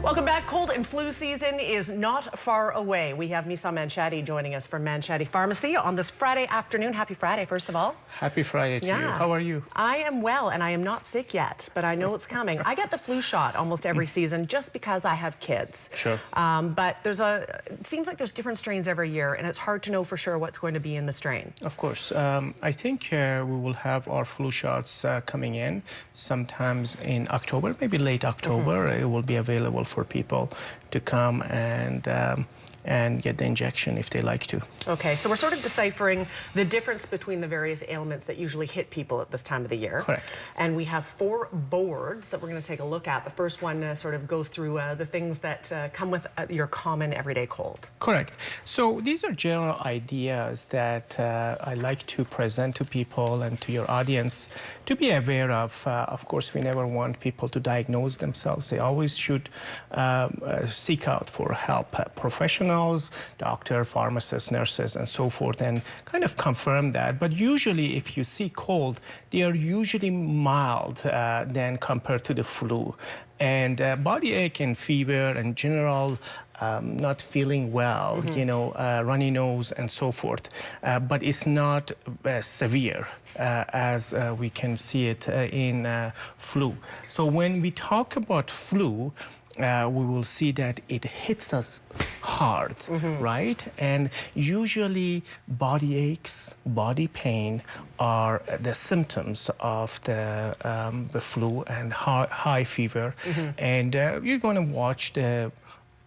Welcome back. Cold and flu season is not far away. We have Manshadi joining us from Manshadi Pharmacy on this Friday afternoon. Happy Friday, first of all. Happy Friday to you. How are you? I am well, and I am not sick yet, but I know it's coming. I get the flu shot almost every season just because I have kids. Sure. But it seems like there's different strains every year, and it's hard to know for sure what's going to be in the strain. Of course. I think we will have our flu shots coming in sometimes in October, maybe late October. It will be available for people to come and get the injection if they like to. Okay, so we're sort of deciphering the difference between the various ailments that usually hit people at this time of the year. Correct. And we have 4 boards that we're going to take a look at. The first one sort of goes through the things that come with your common everyday cold. Correct. So these are general ideas that I like to present to people and to your audience to be aware of. Of course, we never want people to diagnose themselves. They always should seek out for help. Professionals, doctor, pharmacists, nurses, and so forth, and kind of confirm that. But usually, if you see cold, they are usually mild than compared to the flu. And body ache and fever and general not feeling well, runny nose and so forth. But it's not severe as we can see it in flu. So when we talk about flu, we will see that it hits us hard, right? And usually body aches, body pain are the symptoms of the flu and high fever. And you're going to watch the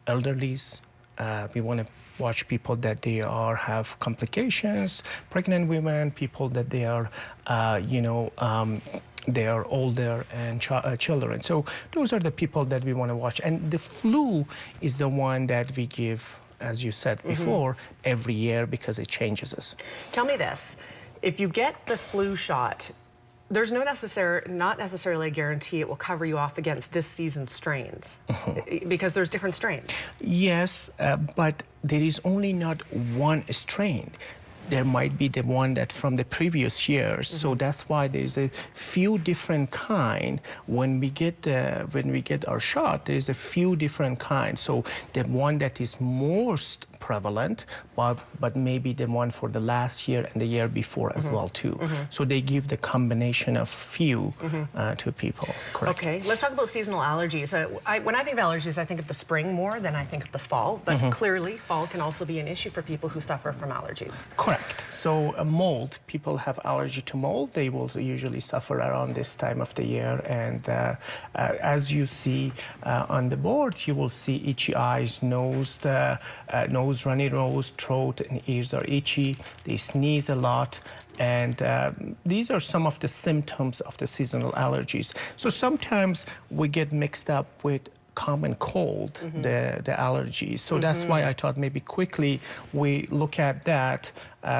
elderlies. We want to watch people that they have complications, pregnant women, people that they are, they are older, and children. So those are the people that we want to watch. And the flu is the one that we give, as you said before, every year because it changes us. Tell me this, if you get the flu shot, there's not necessarily a guarantee it will cover you off against this season's strains, because there's different strains. Yes, but there is only not one strain. There might be the one that from the previous years, so that's why there's a few different kind. When we get our shot, there's a few different kinds. So the one that is most prevalent, but maybe the one for the last year and the year before as well too. So they give the combination of few to people. Correct. Okay, let's talk about seasonal allergies. When I think of allergies, I think of the spring more than I think of the fall, but clearly fall can also be an issue for people who suffer from allergies. Correct. So mold, people have allergy to mold. They will usually suffer around this time of the year. And as you see on the board, you will see itchy eyes, nose, runny nose, throat and ears are itchy. They sneeze a lot. And these are some of the symptoms of the seasonal allergies. So sometimes we get mixed up with common cold, the allergies. So that's why I thought maybe quickly we look at that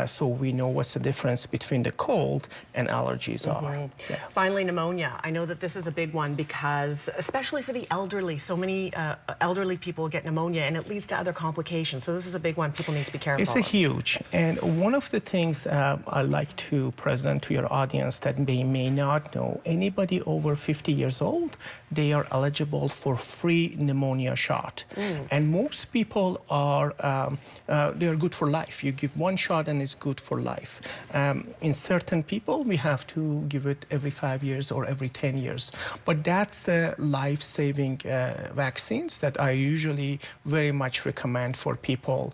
so we know what's the difference between the cold and allergies are. Yeah. Finally, pneumonia. I know that this is a big one because, especially for the elderly, so many elderly people get pneumonia and it leads to other complications. So this is a big one. People need to be careful. It's a huge. And one of the things I like to present to your audience that they may not know, anybody over 50 years old, they are eligible for free pneumonia shot. And most people are, they are good for life. You give one shot and it's good for life. In certain people, we have to give it every 5 years or every 10 years. But that's life-saving vaccines that I usually very much recommend for people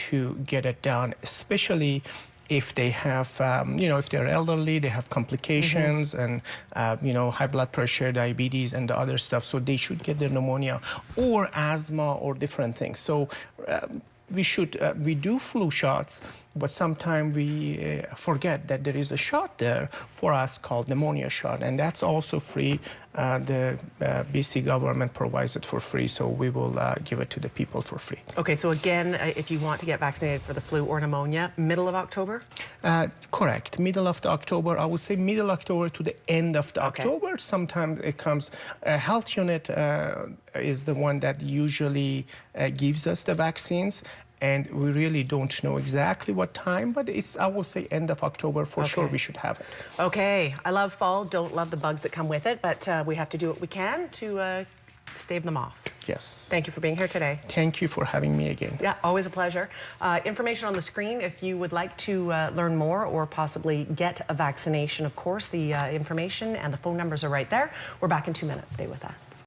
to get it done, especially if they have, if they're elderly, they have complications and, high blood pressure, diabetes, and the other stuff. So they should get their pneumonia or asthma or different things. So we do flu shots, but sometimes we forget that there is a shot there for us called pneumonia shot, and that's also free. The BC government provides it for free, so we will give it to the people for free. Okay, so again, if you want to get vaccinated for the flu or pneumonia, middle of October? Correct, middle of the October. I would say middle October to the end of the October. Sometimes it comes, health unit is the one that usually gives us the vaccines. And we really don't know exactly what time, but it's, I will say, end of October for sure we should have it. Okay, I love fall, don't love the bugs that come with it, but we have to do what we can to stave them off. Yes. Thank you for being here today. Thank you for having me again. Yeah, always a pleasure. Information on the screen if you would like to learn more or possibly get a vaccination. Of course, the information and the phone numbers are right there. We're back in 2 minutes. Stay with us.